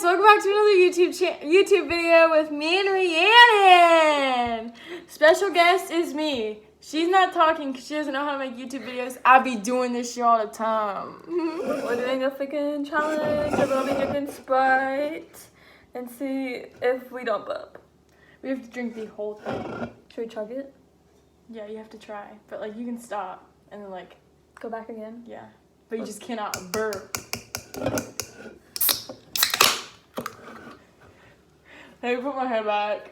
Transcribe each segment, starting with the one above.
welcome back to another YouTube video with me and Rhiannon. Special guest is me. She's not talking because she doesn't know how to make YouTube videos. I be doing this shit all the time. We're doing a freaking challenge of drinking Sprite and see if we don't burp. We have to drink the whole thing. Should we chug it? Yeah, you have to try. But like you can stop and then like go back again? Yeah. But you just cannot burp. Let me put my head back.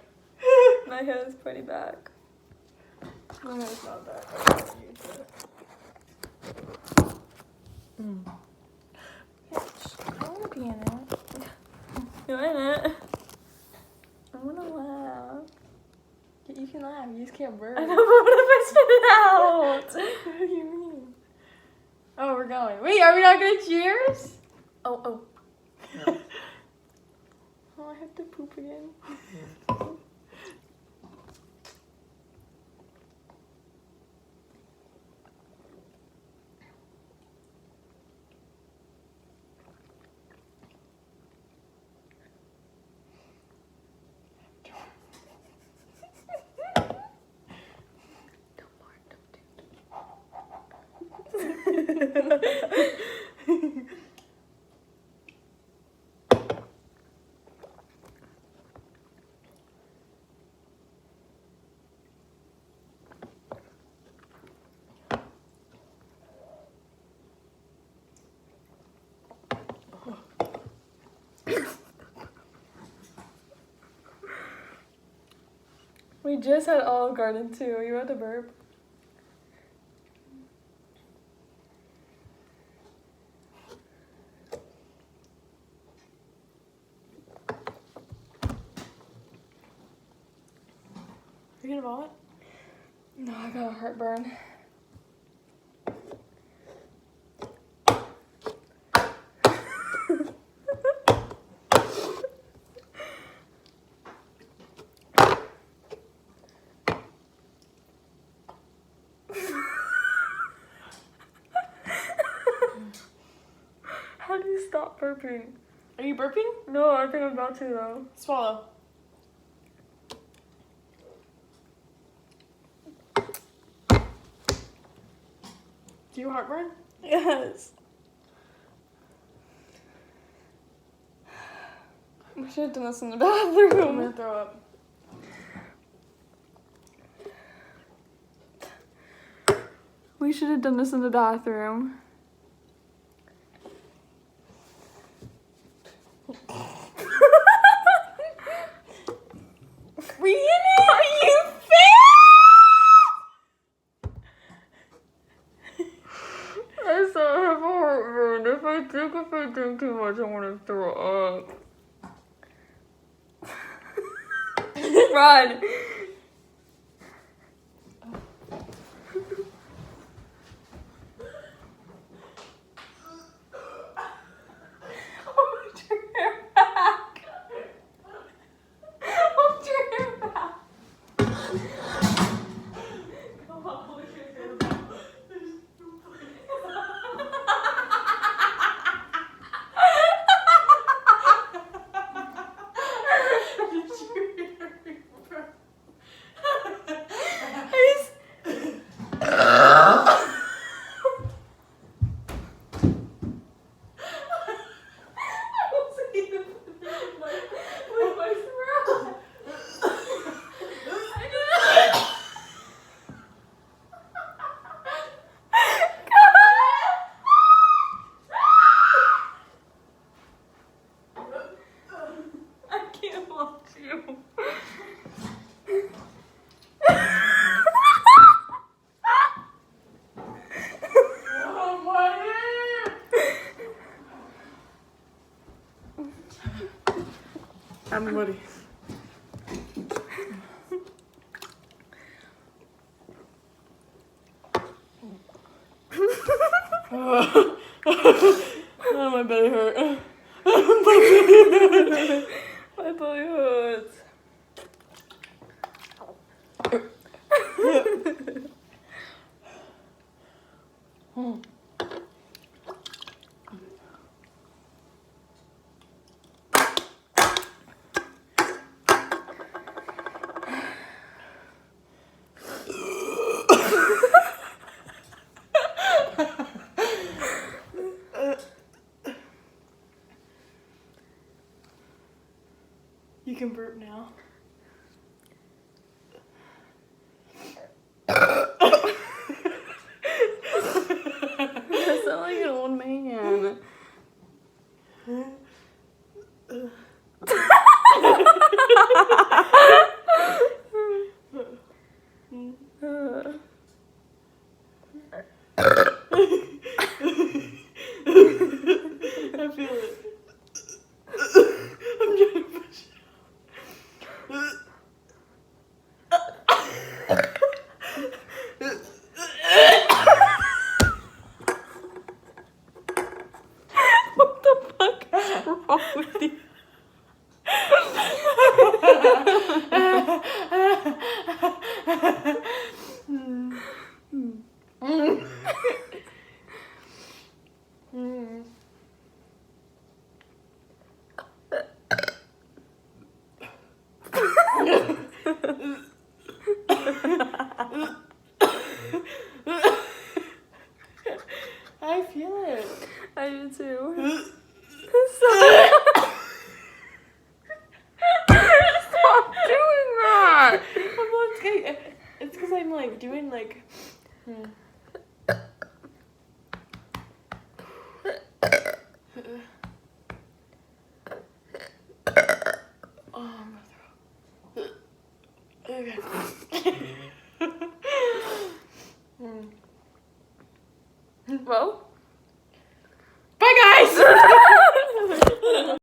My head is pretty back. My head's not back. I want to be in it. You're in it. I want to laugh. You can laugh. You just can't burp. I know, but what if I spit it out? What do you mean? Oh, we're going. Wait, are we not going to cheers? Oh. No. Oh, I have to poop again. We just had Olive Garden too. You want to burp? You gonna vomit? No, I got a heartburn. How do you stop burping? Are you burping? No, I think I'm about to though. Swallow. Do you heartburn? Yes. We should have done this in the bathroom. I'm gonna throw up. We should have done this in the bathroom. Rhiannon, are you I still have a heartburn. If I drink too much, I'm gonna throw up. Run! I'm ready. Oh, my belly hurt. My belly hurts. You can burp now. You sound like an old man. I feel it. I'm trying to push What the fuck is wrong with you? I feel it. I do too. Stop doing that! It's because I'm like doing like.